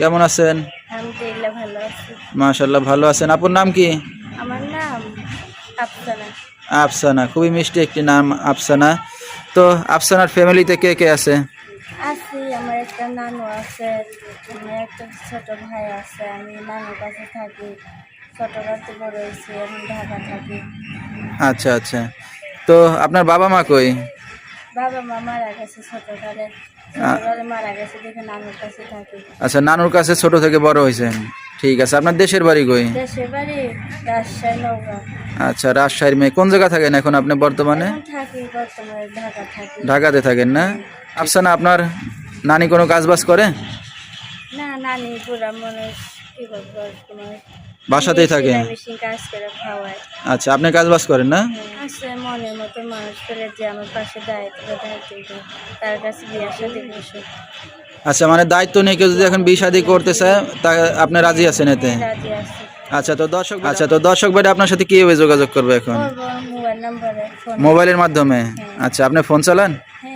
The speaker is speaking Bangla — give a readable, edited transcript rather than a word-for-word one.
কেমন আছেন? আলহামদুলিল্লাহ ভালো আছি। মাশাআল্লাহ ভালো আছেন। আপুর নাম কি? আমার নাম আফসানা। আফসানা, খুবই মিষ্টি একটি নাম আফসানা। তো আফসানার ফ্যামিলিতে কে কে আছে? আছি, আমার একটা নানু আছে, আমার একটা ছোট ভাই আছে। আমি নানুর কাছে থাকি, ছোটবেলাতে বড় হয়েছি, এখন ঢাকা থাকি। আচ্ছা আচ্ছা। তো আপনার বাবা মা কই? বাবা মা মারা গেছে ছোটবেলায় মারা গেছে, দেখে নানুর কাছে থাকি। আচ্ছা, নানুর কাছে ছোট থেকে বড় হয়েছেন। ঠিক আছে। আপনার দেশের বাড়ি কই? দেশের বাড়ি রাজশাহী, নওগাঁ। আচ্ছা, রাজশাহীর মেয়ে। কোন জায়গা থাকেন এখন আপনি বর্তমানে? এখন থাকি বর্তমানে ঢাকা থাকি। ঢাকাতে থাকেন না? আফসানা, আপনার নানি কোনো কাজ বাজ করে? না, নানি বুড়া মানুষ, কি বলবো, তোমার বাসাতেই থাকে? মেশিন কাজ করে খাওয়ায়। আচ্ছা, আপনি কাজ বাজ করেন না? আছে মনের মতো মানুষ করে যে আমার পাশে দায়িত্ব তার কাছে বিয়ে শাদী বসে। আচ্ছা, মানে দায়িত্ব নিয়ে কেউ যদি এখন বিয়ে শাদী করতে চায় তা আপনি রাজি আছেন এতে? রাজি আছে। আচ্ছা, তো দর্শক ভাই আপনার সাথে কিভাবে যোগাযোগ করবে এখন? মোবাইল নাম্বারে ফোন। মোবাইলের মাধ্যমে? আচ্ছা, আপনি ফোন চালান? হ্যাঁ,